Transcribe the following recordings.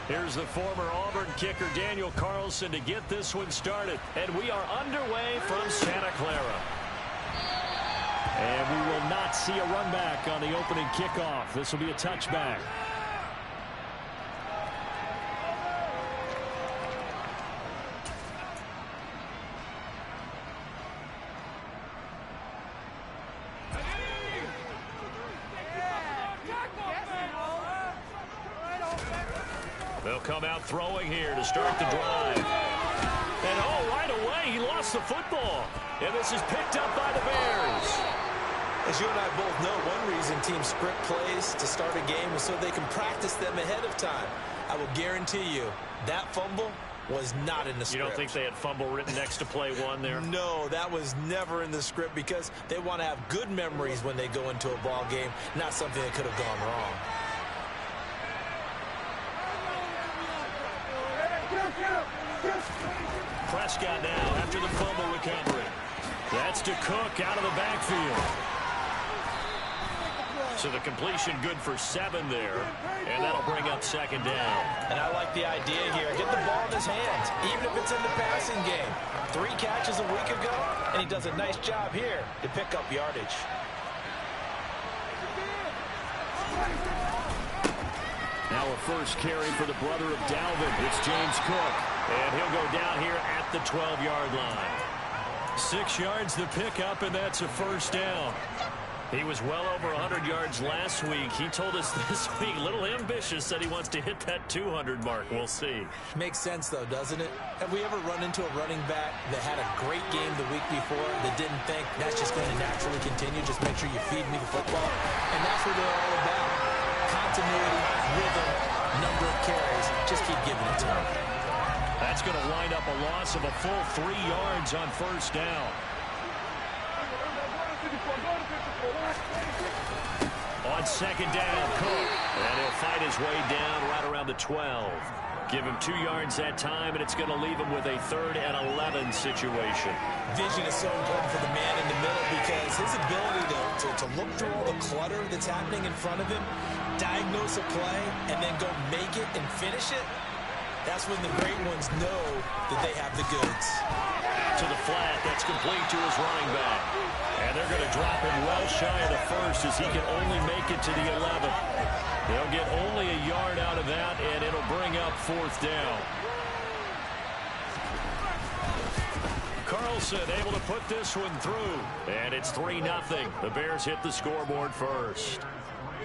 Here's the former Auburn kicker Daniel Carlson to get this one started. And we are underway from Santa Clara. And we will not see a run back on the opening kickoff. This will be a touchback. They'll come out throwing here to start the drive. And right away, he lost the football. And this is picked up by the Bears. As you and I both know, one reason teams script plays to start a game is so they can practice them ahead of time. I will guarantee you that fumble was not in the script. You don't think they had fumble written next to play one there? No, that was never in the script because they want to have good memories when they go into a ball game, not something that could have gone wrong. Prescott now after the fumble recovery. That's to Cook out of the backfield. So the completion good for 7 there. And that'll bring up second down. And I like the idea here. Get the ball in his hands, even if it's in the passing game. 3 catches a week ago, and he does a nice job here to pick up yardage. Now a first carry for the brother of Dalvin. It's James Cook. And he'll go down here at the 12-yard line. 6 yards the pickup, and that's a first down. He was well over 100 yards last week. He told us this week, a little ambitious, said he wants to hit that 200 mark. We'll see. Makes sense, though, doesn't it? Have we ever run into a running back that had a great game the week before that didn't think that's just going to naturally continue? Just make sure you feed me the football. And that's what they're all about. Continuity, rhythm, number of carries. Just keep giving it to him. That's going to wind up a loss of a full 3 yards on first down. On second down, Cook. And he'll fight his way down right around the 12. Give him 2 yards that time, and it's going to leave him with a 3rd and 11 situation. Vision is so important for the man in the middle because his ability to look through all the clutter that's happening in front of him, diagnose a play, and then go make it and finish it, that's when the great ones know that they have the goods. To the flat, that's complete to his running back. And they're going to drop him well shy of the first as he can only make it to the 11. They'll get only a yard out of that, and it'll bring up 4th down. Carlson able to put this one through. And it's 3-0. The Bears hit the scoreboard first.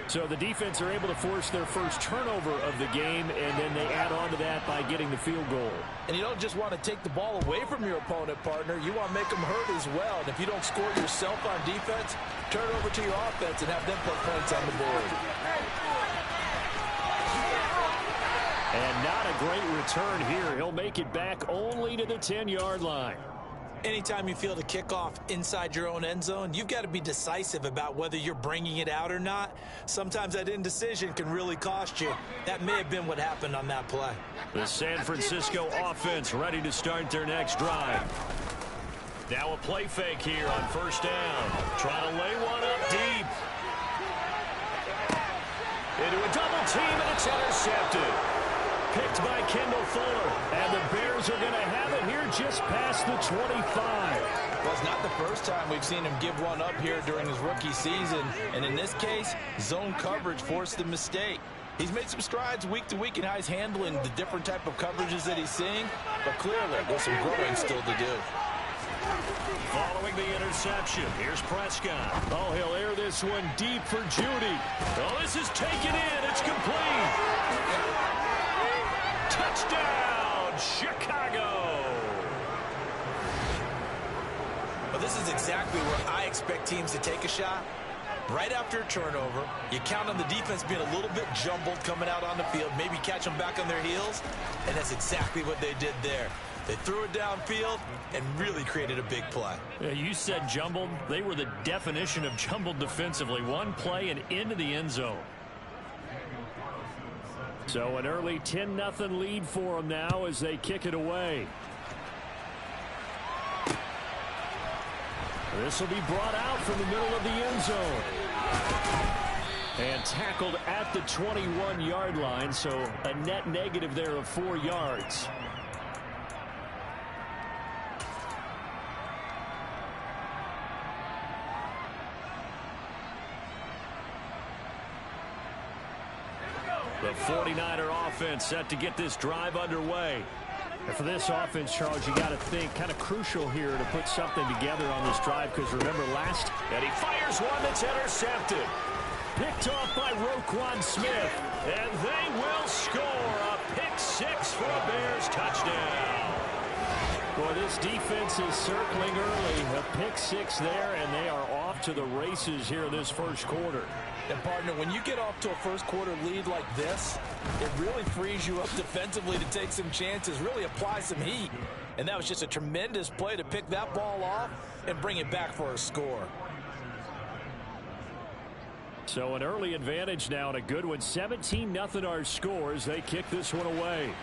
So the defense are able to force their first turnover of the game, and then they add on to that by getting the field goal. And you don't just want to take the ball away from your opponent, partner. You want to make them hurt as well. And if you don't score yourself on defense, turn it over to your offense and have them put points on the board. And not a great return here. He'll make it back only to the 10-yard line. Anytime you field a kickoff inside your own end zone, you've got to be decisive about whether you're bringing it out or not. Sometimes that indecision can really cost you. That may have been what happened on that play. The San Francisco offense ready to start their next drive. Now a play fake here on first down. Trying to lay one up deep. Into a double team, and it's intercepted. Picked by Kendall Fuller, and the Bears are going to have it here just past the 25. Well, it's not the first time we've seen him give one up here during his rookie season, and in this case, zone coverage forced the mistake. He's made some strides week to week in how he's handling the different type of coverages that he's seeing, but clearly there's some growing still to do. Following the interception, here's Prescott. Oh, he'll air this one deep for Judy. Oh, this is taken in. It's complete. Touchdown, Chicago! Well, this is exactly where I expect teams to take a shot. Right after a turnover, you count on the defense being a little bit jumbled coming out on the field, maybe catch them back on their heels, and that's exactly what they did there. They threw it downfield and really created a big play. Yeah, you said jumbled. They were the definition of jumbled defensively. One play and into the end zone. So an early 10-0 lead for them now as they kick it away. This will be brought out from the middle of the end zone. And tackled at the 21-yard line, so a net negative there of 4 yards. The 49er offense set to get this drive underway. And for this offense, Charles, you got to think kind of crucial here to put something together on this drive, because remember last, and he fires one that's intercepted. Picked off by Roquan Smith, and they will score a pick six for a Bears touchdown. Boy, this defense is circling early. A pick six there, and they are off to the races here in this first quarter. And, partner, when you get off to a first-quarter lead like this, it really frees you up defensively to take some chances, really apply some heat. And that was just a tremendous play to pick that ball off and bring it back for a score. So an early advantage now and a good one. 17-0 our score as they kick this one away.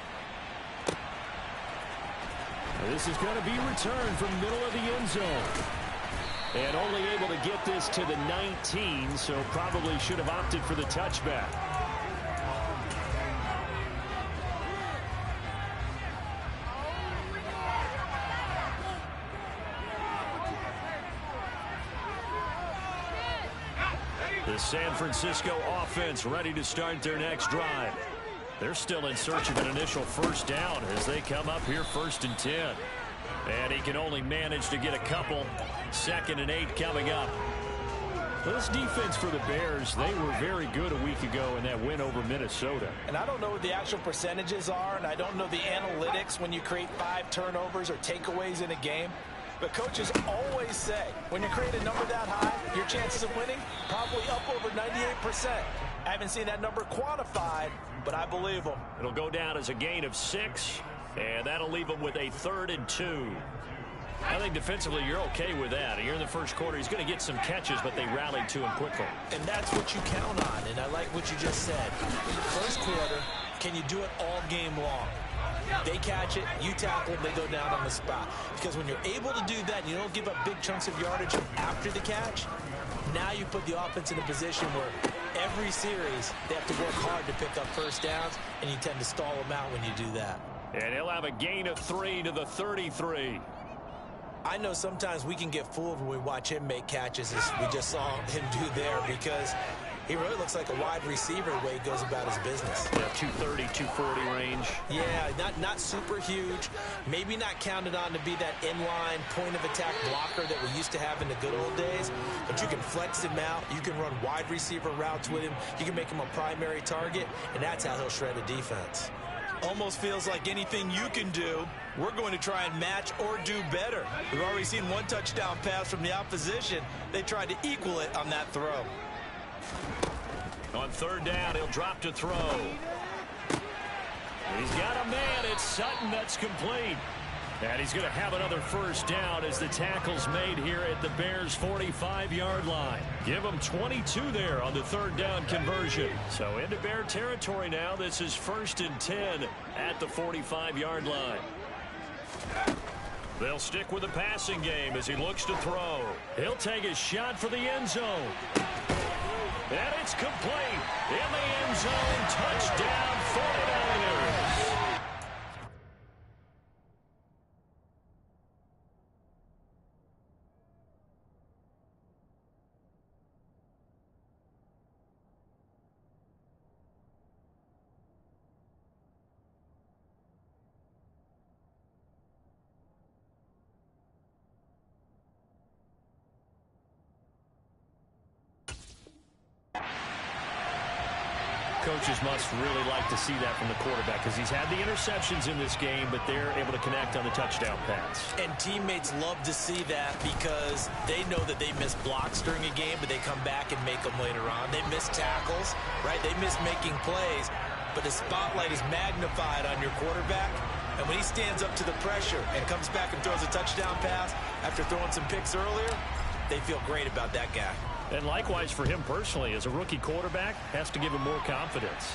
This is going to be returned from middle of the end zone. And only able to get this to the 19, so probably should have opted for the touchback. The San Francisco offense ready to start their next drive. They're still in search of an initial first down as they come up here 1st and 10. And he can only manage to get a couple. 2nd and 8 coming up. Well, this defense for the Bears, they were very good a week ago in that win over Minnesota. And I don't know what the actual percentages are, and I don't know the analytics when you create 5 turnovers or takeaways in a game. But coaches always say, when you create a number that high, your chances of winning probably up over 98%. I haven't seen that number quantified, but I believe them. It'll go down as a gain of 6, and that'll leave them with a 3rd and 2. I think defensively you're okay with that. Here in the first quarter, he's going to get some catches, but they rallied to him quickly. And that's what you count on, and I like what you just said. First quarter, can you do it all game long? They catch it, you tackle them, they go down on the spot. Because when you're able to do that, and you don't give up big chunks of yardage after the catch, now you put the offense in a position where every series they have to work hard to pick up first downs, and you tend to stall them out when you do that. And he'll have a gain of 3 to the 33. I know sometimes we can get fooled when we watch him make catches, as we just saw him do there, because he really looks like a wide receiver the way he goes about his business. Yeah, 230, 240 range. Yeah, not super huge. Maybe not counted on to be that inline point-of-attack blocker that we used to have in the good old days, but you can flex him out. You can run wide receiver routes with him. You can make him a primary target, and that's how he'll shred a defense. Almost feels like anything you can do, we're going to try and match or do better. We've already seen one touchdown pass from the opposition. They tried to equal it on that throw. On 3rd down, he'll drop to throw. He's got a man. It's Sutton that's complete. And he's going to have another first down as the tackle's made here at the Bears' 45-yard line. Give him 22 there on the 3rd down conversion. So into Bear territory now. This is 1st and 10 at the 45-yard line. They'll stick with the passing game as he looks to throw. He'll take a shot for the end zone. And it's complete. In the end zone, touchdown 49ers. Coaches must really like to see that from the quarterback, because he's had the interceptions in this game, but they're able to connect on the touchdown pass. And teammates love to see that, because they know that they miss blocks during a game, but they come back and make them later on. They miss tackles, right? They miss making plays, but the spotlight is magnified on your quarterback. And when he stands up to the pressure and comes back and throws a touchdown pass after throwing some picks earlier, they feel great about that guy. And likewise for him personally, as a rookie quarterback, has to give him more confidence.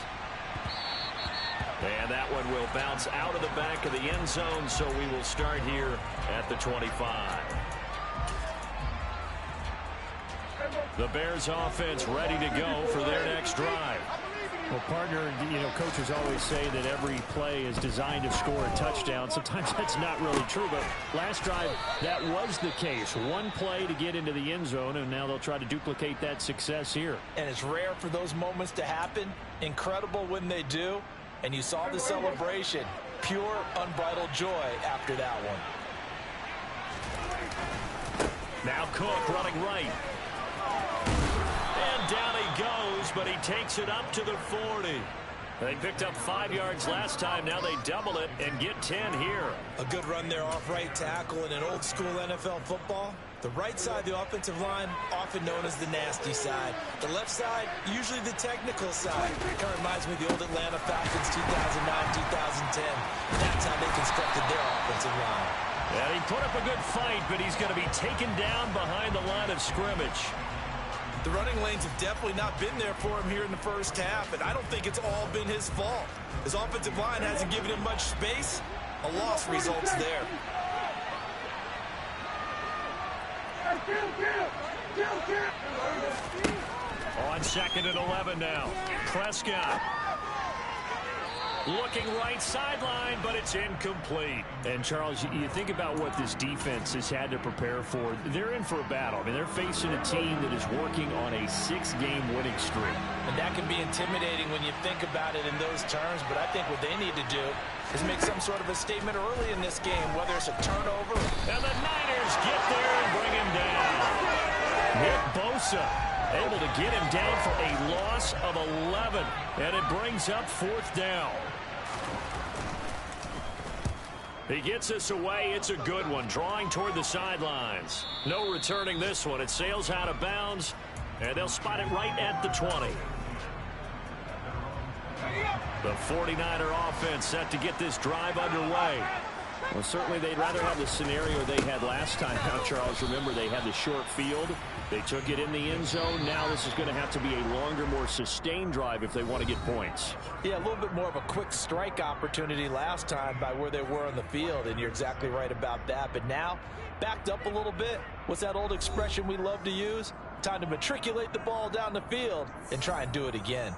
And that one will bounce out of the back of the end zone, so we will start here at the 25. The Bears offense ready to go for their next drive. Well, partner, coaches always say that every play is designed to score a touchdown. Sometimes that's not really true, but last drive, that was the case. One play to get into the end zone, and now they'll try to duplicate that success here. And it's rare for those moments to happen. Incredible when they do. And you saw the celebration. Pure, unbridled joy after that one. Now Cook running right. And down he goes, but he takes it up to the 40. They picked up 5 yards last time. Now they double it and get 10 here. A good run there off right tackle in an old school NFL football. The right side of the offensive line, often known as the nasty side. The left side, usually the technical side. Kind of reminds me of the old Atlanta Falcons 2009-2010. That's how they constructed their offensive line. Yeah, he put up a good fight, but he's going to be taken down behind the line of scrimmage. The running lanes have definitely not been there for him here in the first half, and I don't think it's all been his fault. His offensive line hasn't given him much space. A loss results there. On 2nd and 11 now. Prescott. Looking right sideline, but it's incomplete. And, Charles, you think about what this defense has had to prepare for. They're in for a battle. I mean, they're facing a team that is working on a 6-game winning streak. And that can be intimidating when you think about it in those terms, but I think what they need to do is make some sort of a statement early in this game, whether it's a turnover. And the Niners get there and bring him down. Nick Bosa able to get him down for a loss of 11, and it brings up 4th down. He gets us away. It's a good one, drawing toward the sidelines. No returning this one. It sails out of bounds, and they'll spot it right at the 20. The 49er offense set to get this drive underway. Well, certainly they'd rather have the scenario they had last time out, Charles. Remember, they had the short field. They took it in the end zone. Now this is going to have to be a longer, more sustained drive if they want to get points. Yeah, a little bit more of a quick strike opportunity last time by where they were on the field, and you're exactly right about that. But now, backed up a little bit. What's that old expression we love to use? Time to matriculate the ball down the field and try and do it again.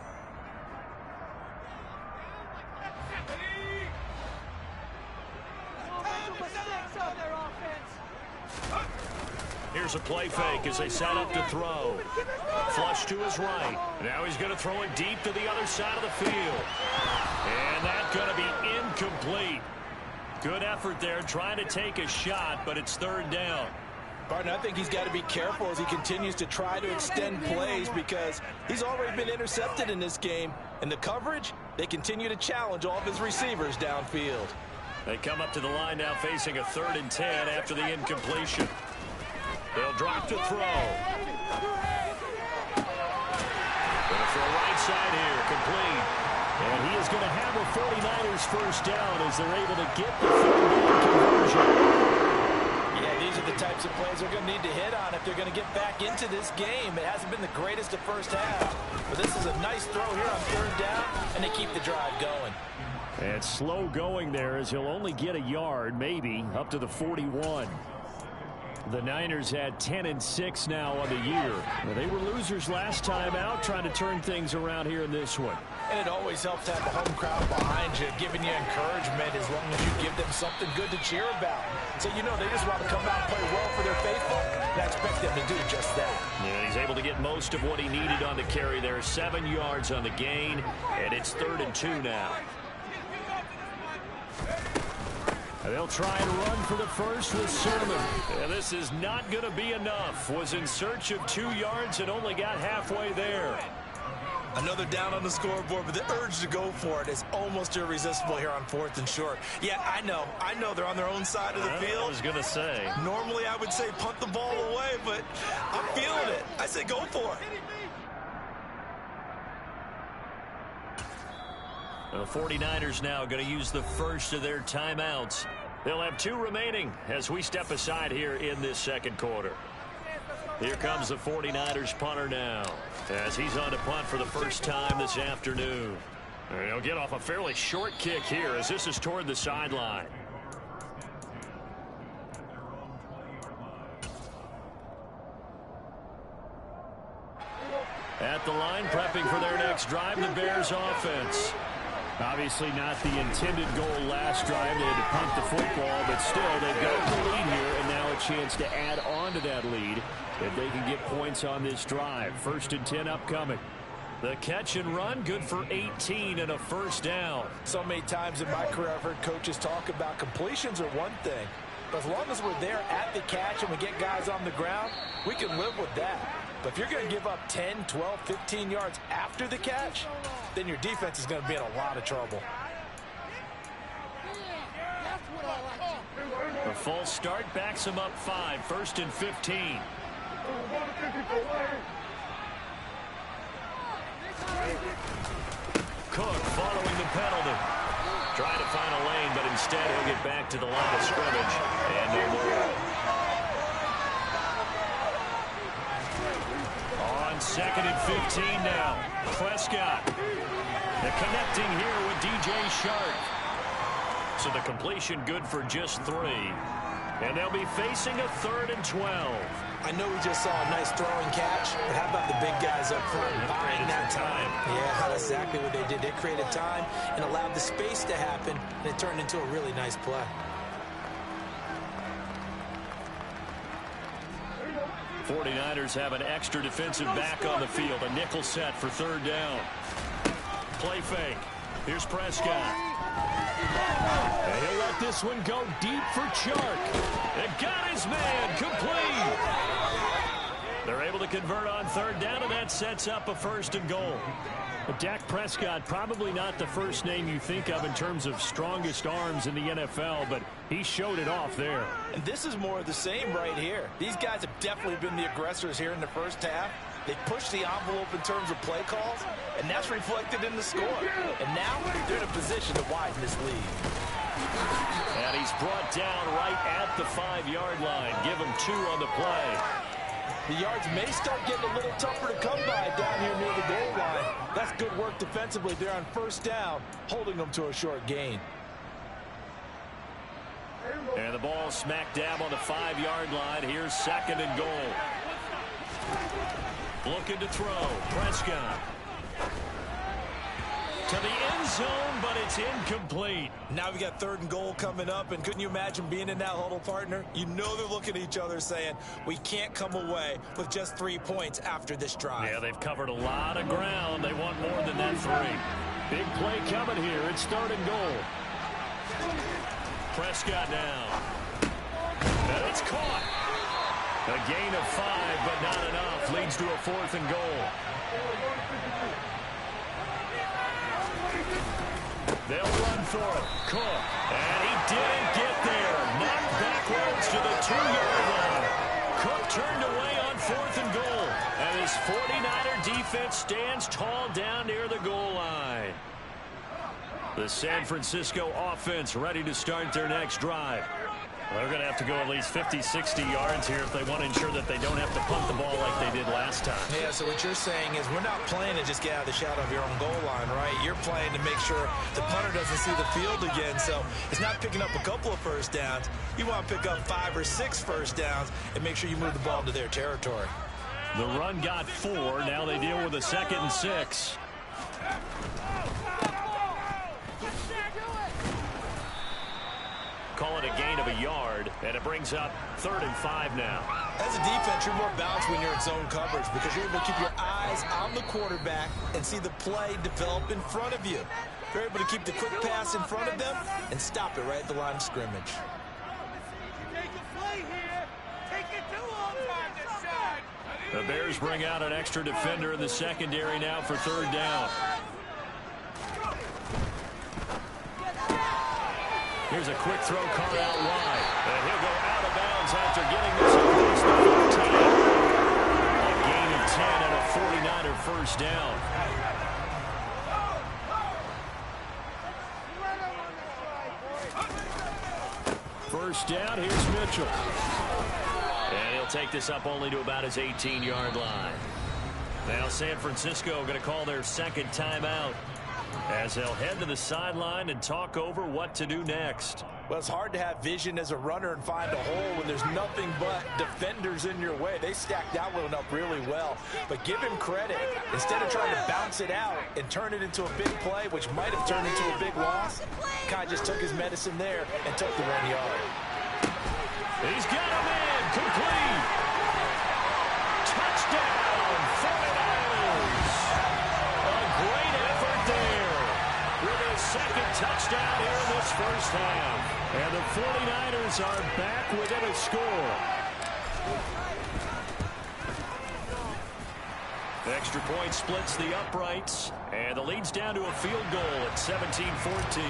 Here's a play fake as they set up to throw. Flush to his right. Now he's going to throw it deep to the other side of the field. And that's going to be incomplete. Good effort there trying to take a shot, but it's 3rd down. Partner, I think he's got to be careful as he continues to try to extend plays because he's already been intercepted in this game. And the coverage, they continue to challenge all of his receivers downfield. They come up to the line now facing a 3rd and 10 after the incompletion. They'll drop to throw. Going for a right side here, complete. And he is going to have a 49ers first down as they're able to get the 3rd down conversion. Yeah, these are the types of plays they're going to need to hit on if they're going to get back into this game. It hasn't been the greatest of first half, but this is a nice throw here on 3rd down, and they keep the drive going. And slow going there as he'll only get a yard, maybe, up to the 41. The Niners had 10-6 now on the year. Well, they were losers last time out, trying to turn things around here in this one. And it always helps to have the home crowd behind you, giving you encouragement as long as you give them something good to cheer about. So, you know, they just want to come out and play well for their faithful, and I expect them to do just that. Yeah, he's able to get most of what he needed on the carry there. 7 yards on the gain, and it's 3rd and 2 now. They'll try and run for the first with Sermon. And this is not going to be enough. Was in search of 2 yards and only got halfway there. Another down on the scoreboard, but the urge to go for it is almost irresistible here on 4th and short. Yeah, I know they're on their own side of the field. I was going to say. Normally I would say punt the ball away, but I'm feeling it. I say go for it. The 49ers now going to use the first of their timeouts. They'll have 2 remaining as we step aside here in this 2nd quarter. Here comes the 49ers punter now as he's on to punt for the first time this afternoon. And he'll get off a fairly short kick here as this is toward the sideline. At the line, prepping for their next drive, the Bears offense. Obviously not the intended goal last drive. They had to punt the football, but still, they've got the lead here, and now a chance to add on to that lead if they can get points on this drive. 1st and 10 upcoming. The catch and run, good for 18 and a first down. So many times in my career, I've heard coaches talk about completions are one thing. But as long as we're there at the catch and we get guys on the ground, we can live with that. But if you're going to give up 10, 12, 15 yards after the catch, then your defense is going to be in a lot of trouble. A false start backs him up 5, 1st and 15. Cook following the penalty. Trying to find a lane, but instead he'll get back to the line of scrimmage. And no more. On 2nd and 15 now. Prescott. The connecting here with DJ Shark. So the completion good for just 3. And they'll be facing a 3rd and 12. I know we just saw a nice throwing catch, but how about the big guys up front buying that time? Yeah, that's exactly what they did. They created time and allowed the space to happen, and it turned into a really nice play. '49ers have an extra defensive back on the field. A nickel set for 3rd down. Play fake. Here's Prescott. And he'll let this one go deep for Chark. And got his man complete. They're able to convert on 3rd down, and that sets up a 1st and goal. But Dak Prescott, probably not the first name you think of in terms of strongest arms in the NFL, but he showed it off there. And this is more of the same right here. These guys have definitely been the aggressors here in the first half. They pushed the envelope in terms of play calls, and that's reflected in the score. And now they're in a position to widen this lead. And he's brought down right at the 5-yard line. Give him 2 on the play. The yards may start getting a little tougher to come by down here near the goal line. That's good work defensively there on 1st down, holding them to a short gain. And the ball smack dab on the 5-yard line. Here's 2nd and goal. Looking to throw. Prescott. To the end zone, but it's incomplete. Now we got 3rd and goal coming up, and couldn't you imagine being in that huddle, partner? You know they're looking at each other saying, we can't come away with just 3 points after this drive. Yeah, they've covered a lot of ground. They want more than that 3. Big play coming here. It's 3rd and goal. Prescott now. And it's caught. A gain of 5, but not enough. Leads to a 4th and goal. They'll run for it. Cook. And he didn't get there. Knocked backwards to the 2-yard line. Cook turned away on 4th and goal. And his 49er defense stands tall down near the goal line. The San Francisco offense ready to start their next drive. They're going to have to go at least 50, 60 yards here if they want to ensure that they don't have to punt the ball like they did last time. Yeah, so what you're saying is we're not playing to just get out of the shadow of your own goal line, right? You're playing to make sure the punter doesn't see the field again. So it's not picking up a couple of 1st downs. You want to pick up 5 or 6 1st downs and make sure you move the ball into their territory. The run got 4. Now they deal with a 2nd and 6. Call it a gain of a yard, and it brings up 3rd and 5 now. As a defense, you're more balanced when you're in zone coverage because you're able to keep your eyes on the quarterback and see the play develop in front of you. You're able to keep the quick pass in front of them and stop it right at the line of scrimmage. The Bears bring out an extra defender in the secondary now for 3rd down. Here's a quick throw caught out wide. And he'll go out of bounds after getting this across the 14. A gain of 10 and a 49er 1st down. First down, here's Mitchell. And he'll take this up only to about his 18-yard line. Now San Francisco going to call their 2nd timeout. as they'll head to the sideline and talk over what to do next. Well, it's hard to have vision as a runner and find a hole when there's nothing but defenders in your way. They stacked that one up really well. But give him credit. Instead of trying to bounce it out and turn it into a big play, which might have turned into a big loss, Kai just took his medicine there and took the 1 yard. He's got him in. Complete. Touchdown, 49ers. A great effort there with his second touchdown here in this first half. And the 49ers are back within a score. Extra point splits the uprights, and the lead's down to a field goal at 17-14.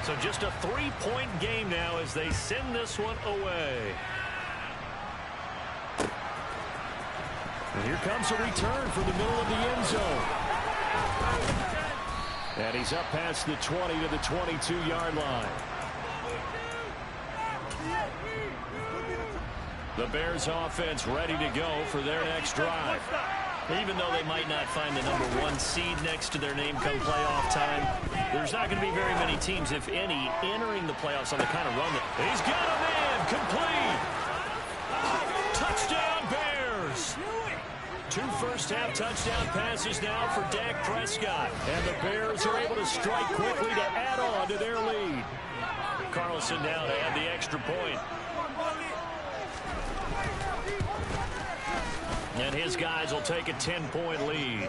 So just a 3-point game now as they send this one away. And here comes a return from the middle of the end zone. And he's up past the 20 to the 22-yard line. The Bears offense ready to go for their next drive. Even though they might not find the #1 seed next to their name come playoff time, there's not going to be very many teams, if any, entering the playoffs on the kind of run that. He's got a man complete. Touchdown Bears. 2 first-half touchdown passes now for Dak Prescott. And the Bears are able to strike quickly to add on to their lead. Carlson now to add the extra point. And his guys will take a 10-point lead.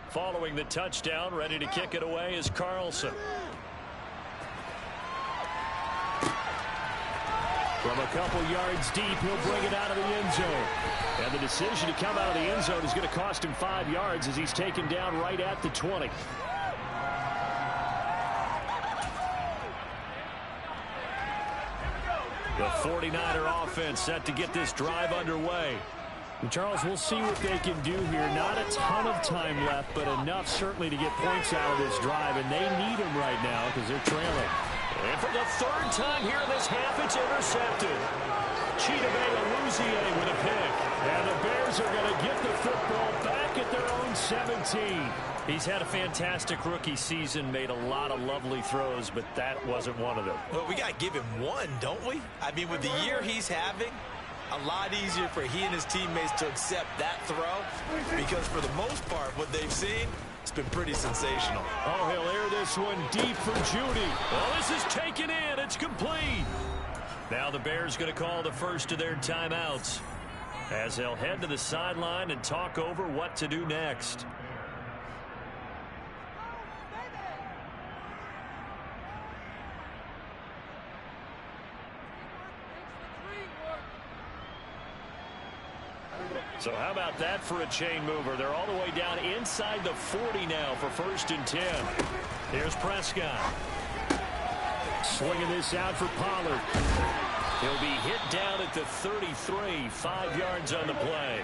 Following the touchdown, ready to kick it away is Carlson. From a couple yards deep, he'll bring it out of the end zone. And the decision to come out of the end zone is going to cost him 5 yards as he's taken down right at the 20. The 49er offense set to get this drive underway. And Charles, we'll see what they can do here. Not a ton of time left, but enough certainly to get points out of this drive. And they need them right now because they're trailing. And for the 3rd time here in this half, it's intercepted. Chidobe with a pick. And the Bears are going to get the football back at their own 17. He's had a fantastic rookie season, made a lot of lovely throws, but that wasn't one of them. Well, we got to give him one, don't we? I mean, with the year he's having, a lot easier for he and his teammates to accept that throw because for the most part, what they've seen, it's been pretty sensational. Oh, he'll air this one deep for Judy. Well, this is taken in. It's complete. Now the Bears going to call the first of their timeouts as they'll head to the sideline and talk over what to do next. So how about that for a chain mover? They're all the way down inside the 40 now for 1st and 10. Here's Prescott. Swinging this out for Pollard. He'll be hit down at the 33, 5 yards on the play.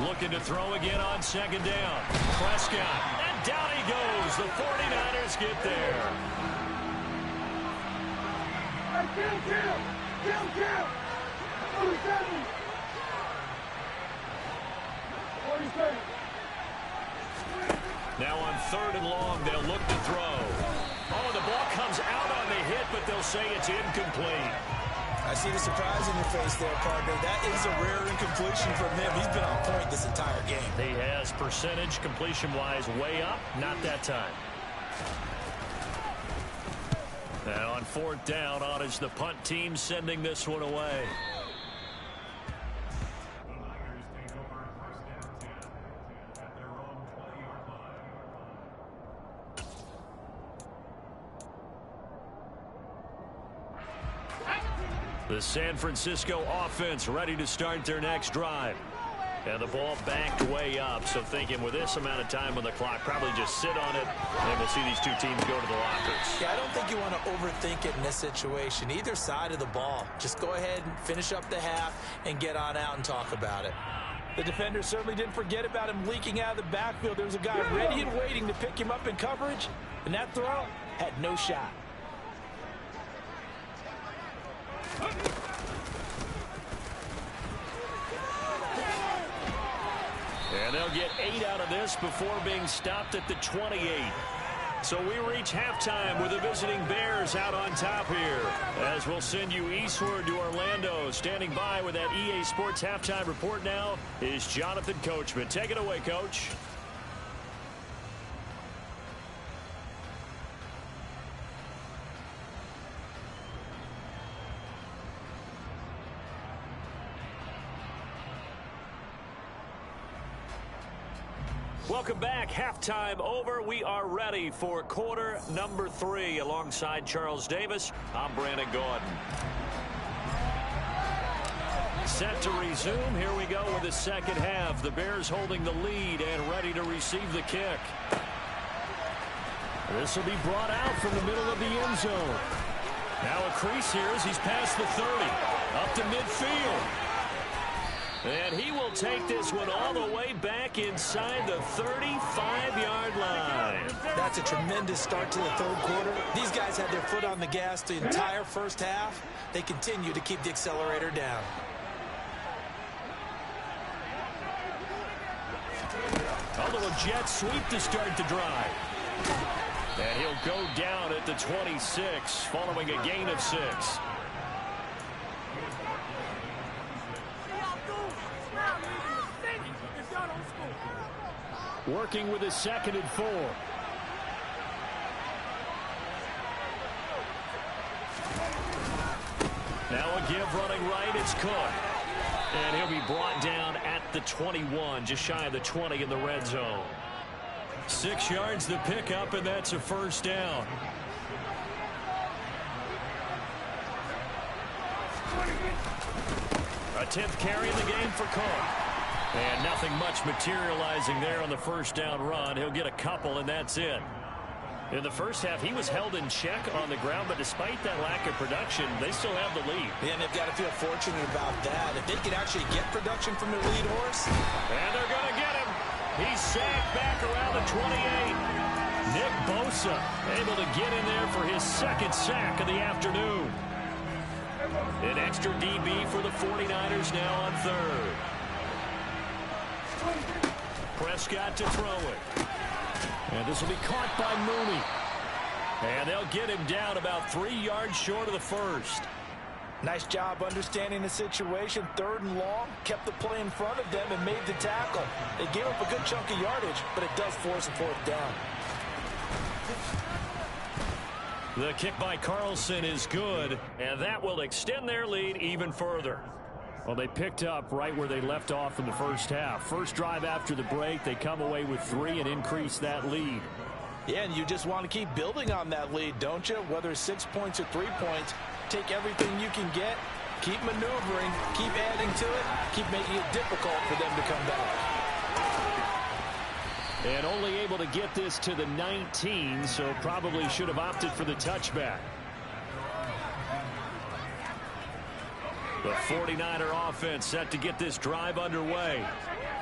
Looking to throw again on 2nd down. Prescott. And down he goes. The 49ers get there. Now on 3rd and long, they'll look to throw. Oh, the ball comes out on the hit, but they'll say it's incomplete. I see the surprise in your face there, partner. That is a rare incompletion from him. He's been on point this entire game. He has percentage completion-wise way up. Not that time. Now on 4th down, on is the punt team sending this one away. The San Francisco offense ready to start their next drive. And the ball backed way up. So thinking with this amount of time on the clock, probably just sit on it, and we'll see these two teams go to the lockers. Yeah, I don't think you want to overthink it in this situation. Either side of the ball. Just go ahead and finish up the half and get on out and talk about it. The defender certainly didn't forget about him leaking out of the backfield. There was a guy ready and waiting to pick him up in coverage, and that throw had no shot. And they'll get 8 out of this before being stopped at the 28. So we reach halftime with the visiting Bears out on top here. As we'll send you eastward to Orlando. Standing by with that EA Sports halftime report now is Jonathan Coachman. Take it away, Coach. Welcome back. Halftime over. We are ready for quarter number 3. Alongside Charles Davis, I'm Brandon Gordon. Set to resume. Here we go with the second half. The Bears holding the lead and ready to receive the kick. This will be brought out from the middle of the end zone. Now a crease here as he's past the 30. Up to midfield. And he will take this one all the way back inside the 35-yard line. That's a tremendous start to the third quarter. These guys had their foot on the gas the entire first half. They continue to keep the accelerator down. A little jet sweep to start the drive. And he'll go down at the 26 following a gain of 6. Working with a 2nd and 4. Now a give running right. It's Cook. And he'll be brought down at the 21, just shy of the 20 in the red zone. 6 yards the pickup, and that's a first down. A 10th carry in the game for Cook. And nothing much materializing there on the first down run. He'll get a couple, and that's it. In the first half, he was held in check on the ground, but despite that lack of production, they still have the lead. Yeah, and they've got to feel fortunate about that. If they could actually get production from their lead horse. And they're going to get him. He's sacked back around the 28. Nick Bosa able to get in there for his 2nd sack of the afternoon. An extra DB for the 49ers now on 3rd. Prescott to throw it. And this will be caught by Mooney. And they'll get him down about 3 yards short of the first. Nice job understanding the situation. 3rd and long. Kept the play in front of them and made the tackle. They gave up a good chunk of yardage, but it does force a 4th down. The kick by Carlson is good, and that will extend their lead even further. Well, they picked up right where they left off in the first half. First drive after the break, they come away with 3 and increase that lead. Yeah, and you just want to keep building on that lead, don't you? Whether it's 6 points or 3 points, take everything you can get, keep maneuvering, keep adding to it, keep making it difficult for them to come back. And only able to get this to the 19, so probably should have opted for the touchback. The 49er offense set to get this drive underway.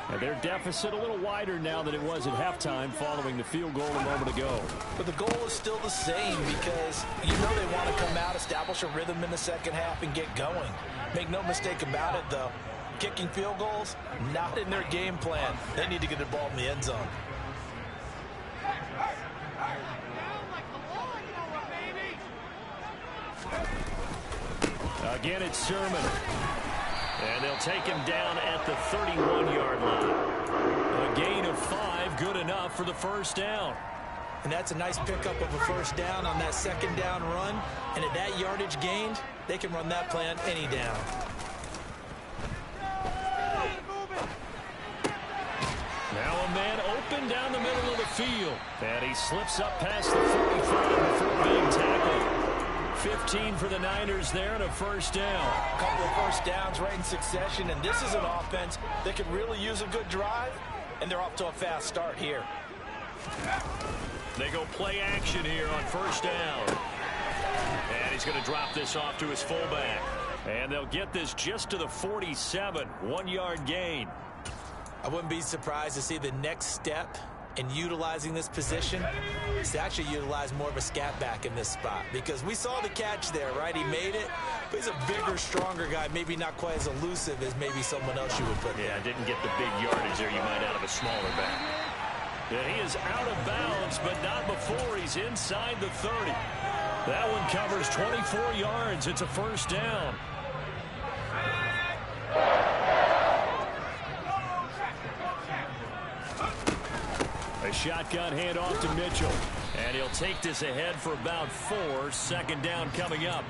And their deficit a little wider now than it was at halftime following the field goal a moment ago. But the goal is still the same because you know they want to come out, establish a rhythm in the second half, and get going. Make no mistake about it, though. Kicking field goals, not in their game plan. They need to get the ball in the end zone. Again, it's Sermon. And they'll take him down at the 31-yard line. A gain of 5, good enough for the first down. And that's a nice pickup of a first down on that 2nd down run. And at that yardage gained, they can run that play on any down. Now a man open down the middle of the field. And he slips up past the 45 before being tackled. 15 for the Niners there and a first down. A couple of first downs right in succession, and this is an offense that could really use a good drive, and they're off to a fast start here. They go play action here on first down. And he's going to drop this off to his fullback. And they'll get this just to the 47, 1-yard gain. I wouldn't be surprised to see the next step in utilizing this position is to actually utilize more of a scat back in this spot, because we saw the catch there, right? He made it, but he's a bigger, stronger guy, maybe not quite as elusive as maybe someone else you would put there. Yeah, didn't get the big yardage there you might out of a smaller back. And he is out of bounds, but not before he's inside the 30. That one covers 24 yards. It's a first down. A shotgun handoff to Mitchell. And he'll take this ahead for about 4. Second down coming up.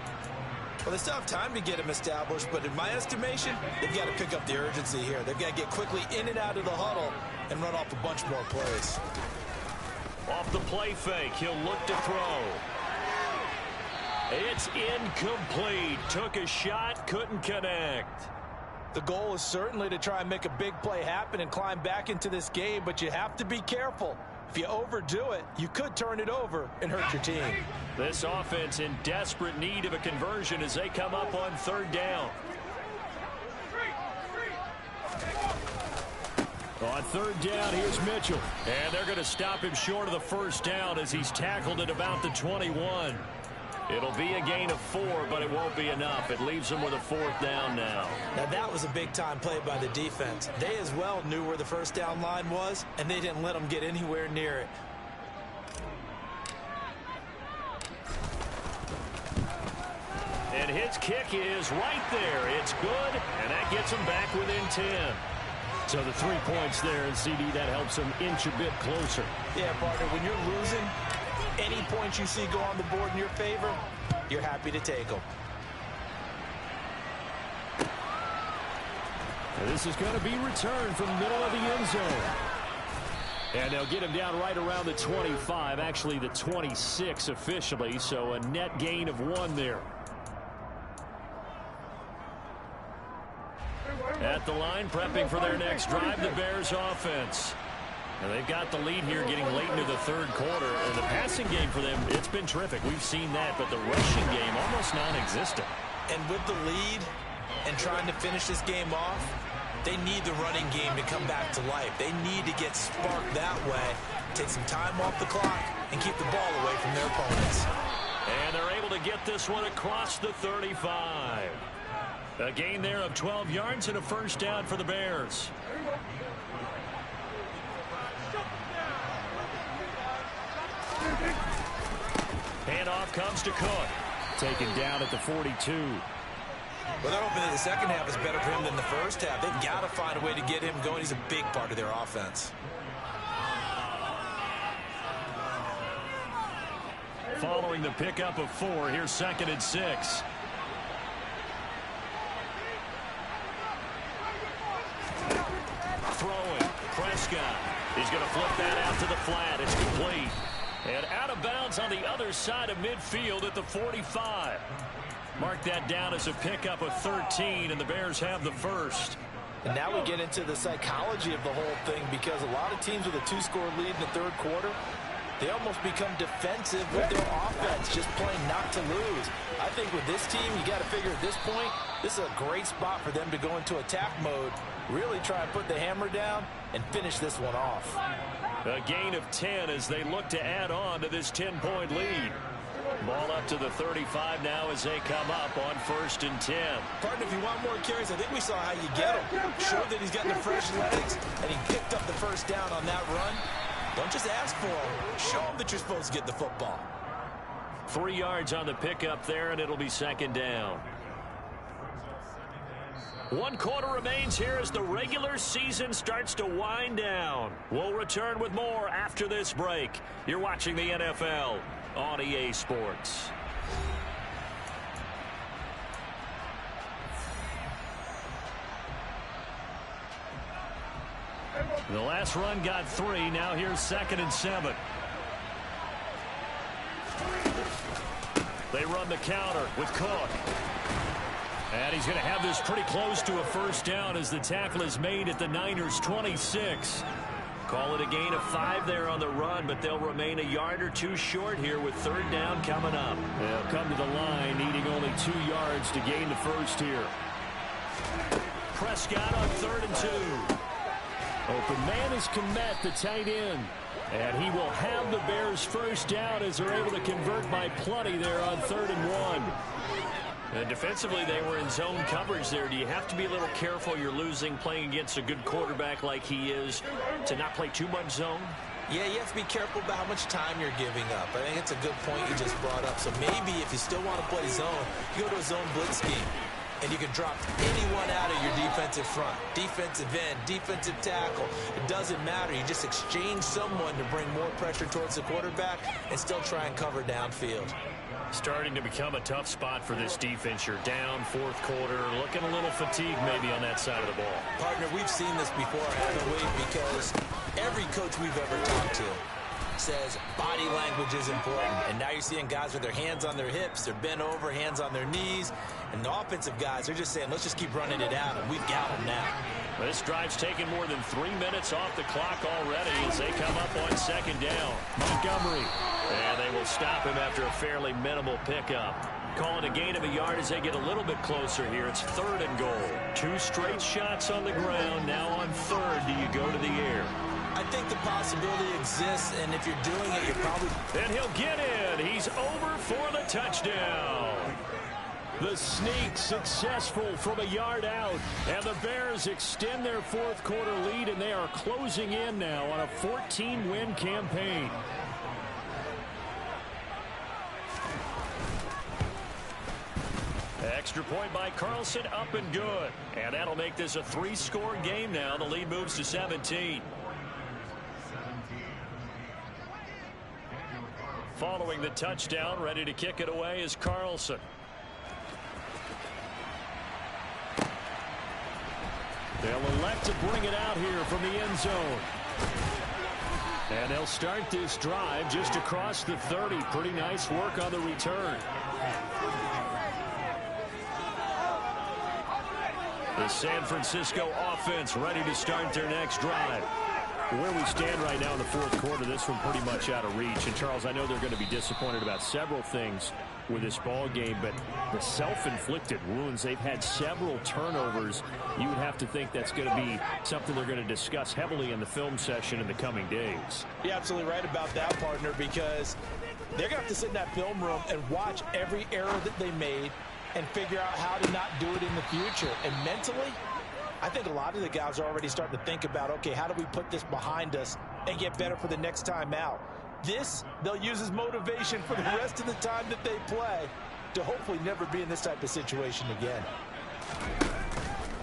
Well, they still have time to get him established, but in my estimation, they've got to pick up the urgency here. They've got to get quickly in and out of the huddle and run off a bunch more plays. Off the play fake, he'll look to throw. It's incomplete. Took a shot, couldn't connect. The goal is certainly to try and make a big play happen and climb back into this game, but you have to be careful. If you overdo it, you could turn it over and hurt your team. This offense in desperate need of a conversion as they come up on third down. On third down, here's Mitchell. And they're going to stop him short of the first down as he's tackled at about the 21. It'll be a gain of 4, but it won't be enough. It leaves them with a fourth down now. Now, that was a big-time play by the defense. They as well knew where the first down line was, and they didn't let them get anywhere near it. And his kick is right there. It's good, and that gets them back within 10. So the 3 points there, and CD, that helps them inch a bit closer. Yeah, partner, when you're losing, any points you see go on the board in your favor, you're happy to take them. And this is going to be returned from the middle of the end zone. And they'll get him down right around the 25, actually the 26 officially, so a net gain of 1 there. At the line, prepping for their next drive, the Bears offense. And they've got the lead here getting late into the third quarter. And the passing game for them, it's been terrific. We've seen that, but the rushing game almost non-existent. And with the lead and trying to finish this game off, they need the running game to come back to life. They need to get sparked that way, take some time off the clock, and keep the ball away from their opponents. And they're able to get this one across the 35. A gain there of 12 yards and a first down for the Bears. Handoff comes to Cook. Taken down at the 42. Well, they're hoping that the second half is better for him than the first half. They've got to find a way to get him going. He's a big part of their offense. Following the pickup of 4, here's 2nd and 6. Throwing, Prescott. He's going to flip that out to the flat. It's complete. And out of bounds on the other side of midfield at the 45. Mark that down as a pickup of 13, and the Bears have the first. And now we get into the psychology of the whole thing, because a lot of teams with a 2-score lead in the third quarter, they almost become defensive with their offense, just playing not to lose. I think with this team, you got to figure at this point, this is a great spot for them to go into attack mode, really try and put the hammer down and finish this one off. A gain of 10 as they look to add on to this 10-point lead. Ball up to the 35 now as they come up on 1st and 10. Partner, if you want more carries, I think we saw how you get him. Show that he's got the fresh legs, and he picked up the first down on that run. Don't just ask for him. Show him that you're supposed to get the football. 3 yards on the pickup there, and it'll be 2nd down. 1 quarter remains here as the regular season starts to wind down. We'll return with more after this break. You're watching the NFL on EA Sports. The last run got 3. Now here's 2nd and 7. They run on the counter with Cook. And he's going to have this pretty close to a first down as the tackle is made at the Niners' 26. Call it a gain of 5 there on the run, but they'll remain a yard or 2 short here with third down coming up. They'll come to the line needing only 2 yards to gain the first here. Prescott on 3rd and 2. Open man is Kmet, the tight end. And he will have the Bears first down as they're able to convert by plenty there on 3rd and 1. And defensively, they were in zone coverage there. Do you have to be a little careful? You're losing playing against a good quarterback like he is to not play too much zone? Yeah, you have to be careful about how much time you're giving up. I think it's a good point you just brought up. So maybe if you still want to play zone, you go to a zone blitz scheme. And you can drop anyone out of your defensive front. Defensive end, defensive tackle. It doesn't matter. You just exchange someone to bring more pressure towards the quarterback and still try and cover downfield. Starting to become a tough spot for this defense. You're down 4th quarter, looking a little fatigued maybe on that side of the ball. Partner, we've seen this before, haven't we? Because every coach we've ever talked to says body language is important. And now you're seeing guys with their hands on their hips, they're bent over, hands on their knees. And the offensive guys, they're just saying, let's just keep running it out, and we've got them now. This drive's taken more than 3 minutes off the clock already as they come up on 2nd down. Montgomery. And they will stop him after a fairly minimal pickup. Call it a gain of a yard as they get a little bit closer here. It's 3rd and goal. 2 straight shots on the ground. Now on 3rd, do you go to the air? I think the possibility exists, and if you're doing it, you're probably... And he'll get in. He's over for the touchdown. The sneak successful from a yard out. And the Bears extend their 4th quarter lead, and they are closing in now on a 14-win campaign. Extra point by Carlson, up and good. And that'll make this a 3-score game now. The lead moves to 17. Following the touchdown, ready to kick it away is Carlson. They'll elect to bring it out here from the end zone. And they'll start this drive just across the 30. Pretty nice work on the return. The San Francisco offense ready to start their next drive. Where we stand right now in the 4th quarter, this one pretty much out of reach. And, Charles, I know they're going to be disappointed about several things with this ball game, but the self-inflicted wounds, they've had several turnovers. You would have to think that's going to be something they're going to discuss heavily in the film session in the coming days. You're absolutely right about that, partner, because they're going to have to sit in that film room and watch every error that they made and figure out how to not do it in the future. And mentally, I think a lot of the guys are already starting to think about, okay, how do we put this behind us and get better for the next time out? This, they'll use as motivation for the rest of the time that they play to hopefully never be in this type of situation again.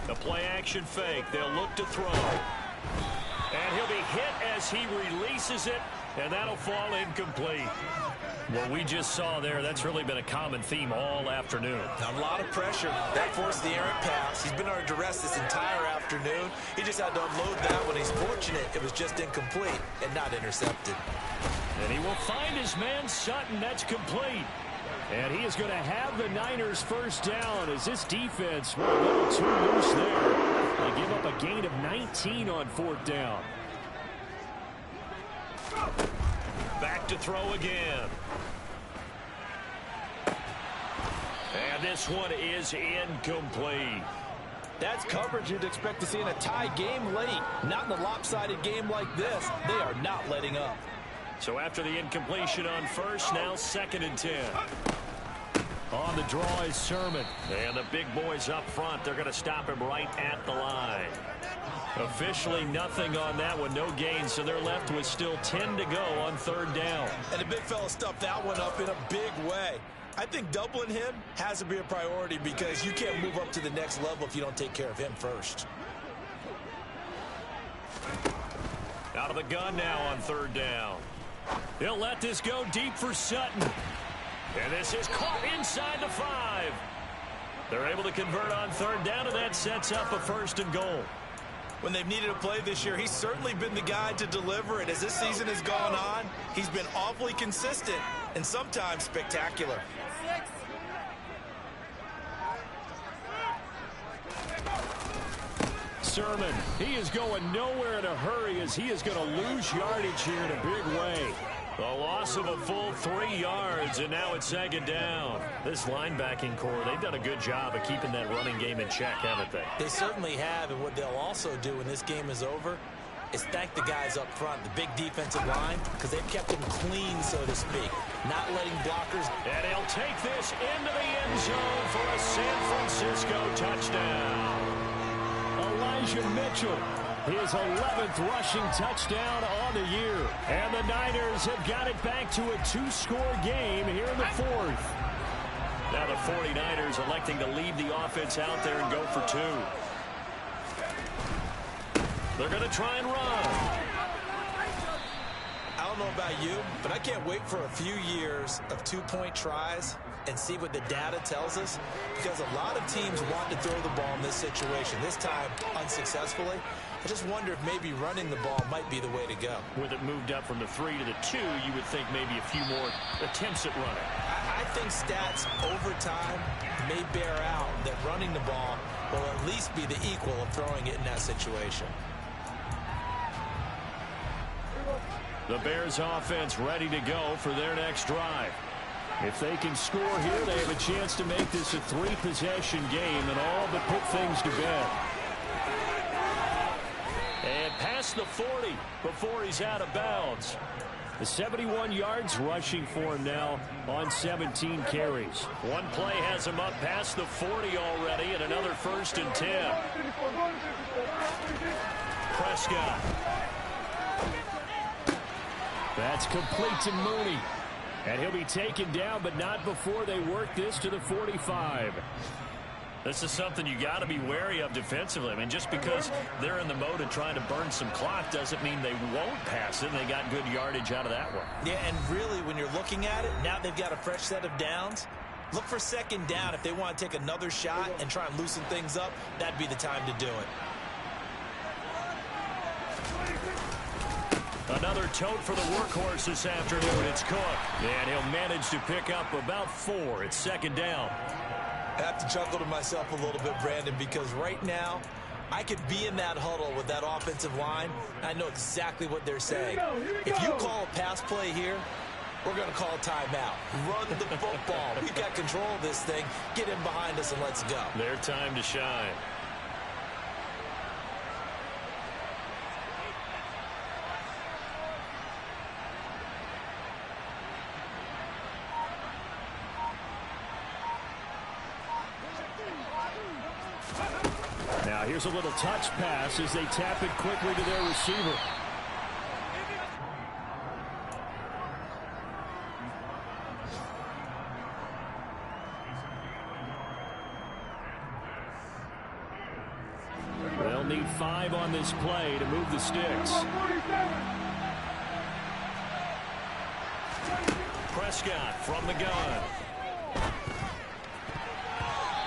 The play-action fake. They'll look to throw. And he'll be hit as he releases it, and that'll fall incomplete. What we just saw there, that's really been a common theme all afternoon. A lot of pressure. That forced the errant pass. He's been under duress this entire afternoon. He just had to unload that one. He's fortunate it was just incomplete and not intercepted. And he will find his man Sutton. That's complete. And he is going to have the Niners first down as this defense went a little too loose there. They give up a gain of 19 on 4th down. Back to throw again. And this one is incomplete. That's coverage you'd expect to see in a tie game late. Not in a lopsided game like this. They are not letting up. So after the incompletion on 1st, now 2nd and 10. On the draw is Sermon. And the big boys up front, they're going to stop him right at the line. Officially nothing on that one, no gain, so they're left with still 10 to go on 3rd down. And the big fella stuffed that one up in a big way. I think doubling him has to be a priority because you can't move up to the next level if you don't take care of him first. Out of the gun now on 3rd down. He'll let this go deep for Sutton. And this is caught inside the 5. They're able to convert on 3rd down, and that sets up a 1st and goal. When they've needed a play this year, he's certainly been the guy to deliver it. As this season has gone on, he's been awfully consistent and sometimes spectacular. sermon. He is going nowhere in a hurry as he is going to lose yardage here in a big way. A loss of a full 3 yards, and now it's second down. This linebacking core, they've done a good job of keeping that running game in check, haven't they? They certainly have, and what they'll also do when this game is over is thank the guys up front, the big defensive line, because they've kept them clean, so to speak, not letting blockers. And he'll take this into the end zone for a San Francisco touchdown. Elijah Mitchell, his 11th rushing touchdown on the year. And the Niners have got it back to a 2-score game here in the fourth. Now the 49ers electing to leave the offense out there and go for 2. They're going to try and run. I don't know about you, but I can't wait for a few years of 2-point tries and see what the data tells us, because a lot of teams want to throw the ball in this situation, this time unsuccessfully. I just wonder if maybe running the ball might be the way to go. With it moved up from the 3 to the 2, you would think maybe a few more attempts at running. I think stats over time may bear out that running the ball will at least be the equal of throwing it in that situation. The Bears offense ready to go for their next drive. If they can score here, they have a chance to make this a 3-possession game and all but put things to bed. And past the 40 before he's out of bounds. The 71 yards rushing for him now on 17 carries. One play has him up past the 40 already, and another 1st and 10. Prescott. That's complete to Mooney. And he'll be taken down, but not before they work this to the 45. This is something you got to be wary of defensively. I mean, just because they're in the mode of trying to burn some clock doesn't mean they won't pass it. They got good yardage out of that one. Yeah, and really, when you're looking at it, now they've got a fresh set of downs. Look for second down. If they want to take another shot and try and loosen things up, that'd be the time to do it. Another tote for the workhorse this afternoon. It's Cook. And he'll manage to pick up about 4. It's second down. I have to chuckle to myself a little bit, Brandon, because right now I could be in that huddle with that offensive line. I know exactly what they're saying. If you call a pass play here, we're going to call a timeout. Run the football. We've got control of this thing. Get in behind us and let's go. Their time to shine. Now here's a little touch pass as they tap it quickly to their receiver. They'll need 5 on this play to move the sticks. Prescott from the gun.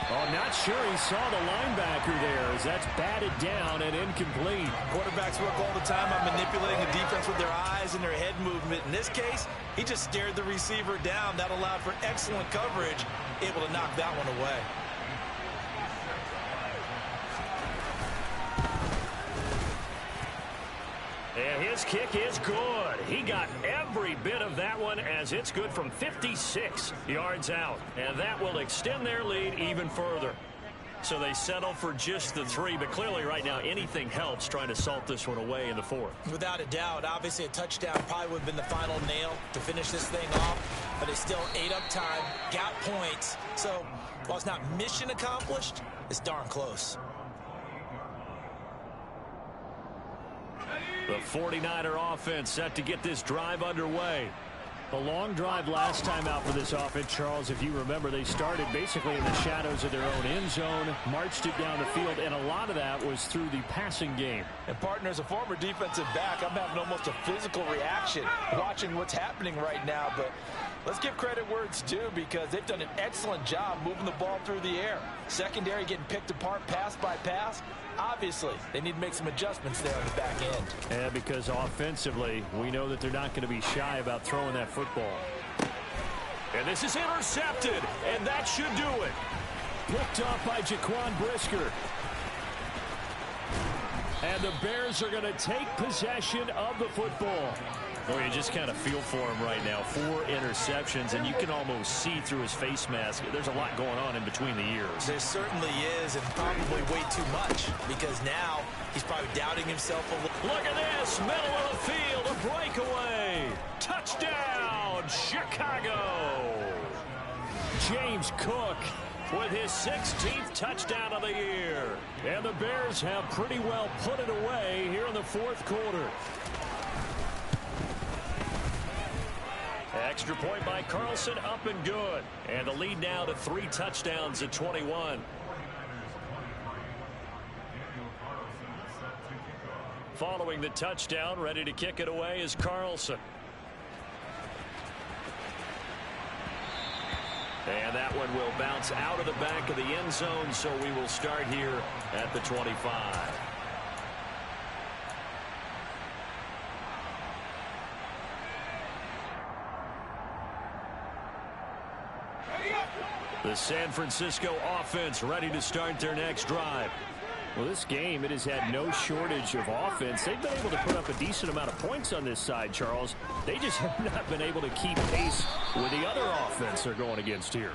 Oh, not sure he saw the linebacker there as that's batted down and incomplete. Quarterbacks work all the time on manipulating the defense with their eyes and their head movement. In this case, he just stared the receiver down. That allowed for excellent coverage, able to knock that one away. And his kick is good. He got every bit of that one as it's good from 56 yards out. And that will extend their lead even further. So they settle for just the 3, but clearly right now anything helps trying to salt this one away in the 4th. Without a doubt, obviously a touchdown probably would have been the final nail to finish this thing off, but they still ate up time, got points. So while it's not mission accomplished, it's darn close. The 49er offense set to get this drive underway. A long drive last time out for this offense, Charles. If you remember, they started basically in the shadows of their own end zone, marched it down the field, and a lot of that was through the passing game. And, partner, as a former defensive back, I'm having almost a physical reaction watching what's happening right now. But let's give credit where it's due, because they've done an excellent job moving the ball through the air. Secondary getting picked apart pass by pass. Obviously, they need to make some adjustments there on the back end. And because offensively, we know that they're not going to be shy about throwing that football. And this is intercepted, and that should do it. Picked off by Jaquan Brisker. And the Bears are going to take possession of the football. Well, you just kind of feel for him right now. 4 interceptions, and you can almost see through his face mask. There's a lot going on in between the ears. There certainly is, and probably way too much, because now he's probably doubting himself a little. Look at this, middle of the field, a breakaway. Touchdown, Chicago. James Cook with his 16th touchdown of the year. And the Bears have pretty well put it away here in the fourth quarter. Extra point by Carlson, up and good. And the lead now to 3 touchdowns at 21. Following the touchdown, ready to kick it away is Carlson. And that one will bounce out of the back of the end zone, so we will start here at the 25. The San Francisco offense ready to start their next drive. Well, this game, it has had no shortage of offense. They've been able to put up a decent amount of points on this side, Charles. They just have not been able to keep pace with the other offense they're going against here.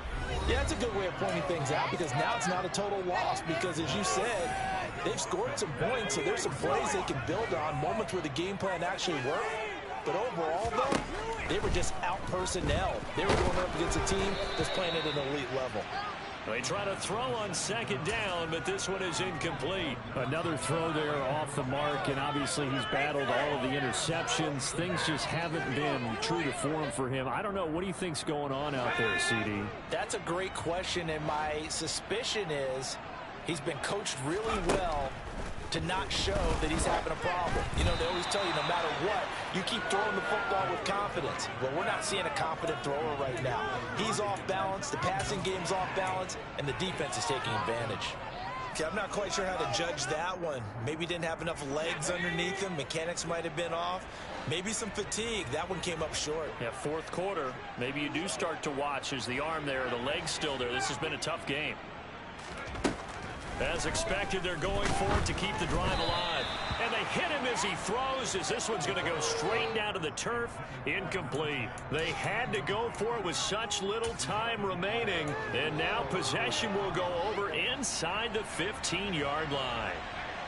Yeah, that's a good way of pointing things out, because now it's not a total loss, because as you said, they've scored some points, so there's some plays they can build on, moments where the game plan actually worked. But overall, though, they were just out-personnel. They were going up against a team that's playing at an elite level. They try to throw on second down, but this one is incomplete. Another throw there off the mark, and obviously he's battled all of the interceptions. Things just haven't been true to form for him. I don't know. What do you think's going on out there, CD? That's a great question, and my suspicion is he's been coached really well to not show that he's having a problem. You know, they always tell you no matter what, you keep throwing the football with confidence. Well, we're not seeing a confident thrower right now. He's off balance, the passing game's off balance, and the defense is taking advantage. Okay, I'm not quite sure how to judge that one. Maybe he didn't have enough legs underneath him. Mechanics might have been off. Maybe some fatigue. That one came up short. Yeah, fourth quarter, maybe you do start to watch. Is the arm there, the leg's still there? This has been a tough game. As expected, they're going for it to keep the drive alive. And they hit him as he throws, as this one's going to go straight down to the turf. Incomplete. They had to go for it with such little time remaining. And now possession will go over inside the 15-yard line.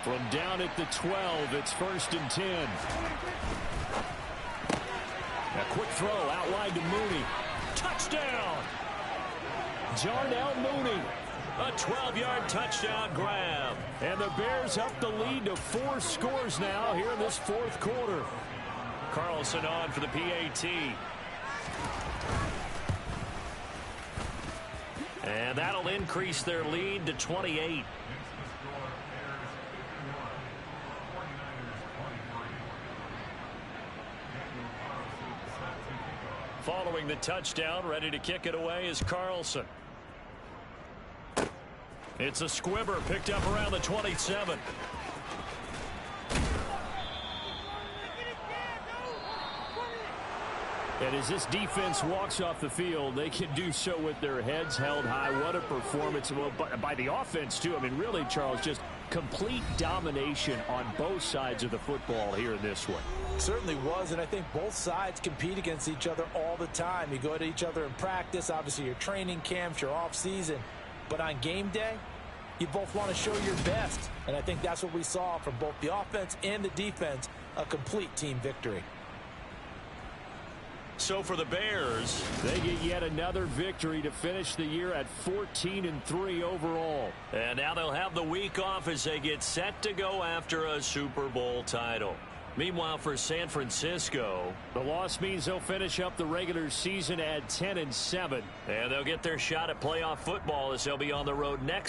From down at the 12, it's 1st and 10. A quick throw out wide to Mooney. Touchdown! Darnell Mooney. A 12-yard touchdown grab. And the Bears up the lead to 4 scores now here in this fourth quarter. Carlson on for the PAT. And that'll increase their lead to 28. Following the touchdown, ready to kick it away is Carlson. It's a squibber picked up around the 27. And as this defense walks off the field, they can do so with their heads held high. What a performance by the offense, too. I mean, really, Charles, just complete domination on both sides of the football here in this one. Certainly was, and I think both sides compete against each other all the time. You go at each other in practice, obviously your training camps, your off-season. But on game day, you both want to show your best. And I think that's what we saw from both the offense and the defense, a complete team victory. So for the Bears, they get yet another victory to finish the year at 14-3 overall. And now they'll have the week off as they get set to go after a Super Bowl title. Meanwhile, for San Francisco, the loss means they'll finish up the regular season at 10-7. And they'll get their shot at playoff football as they'll be on the road next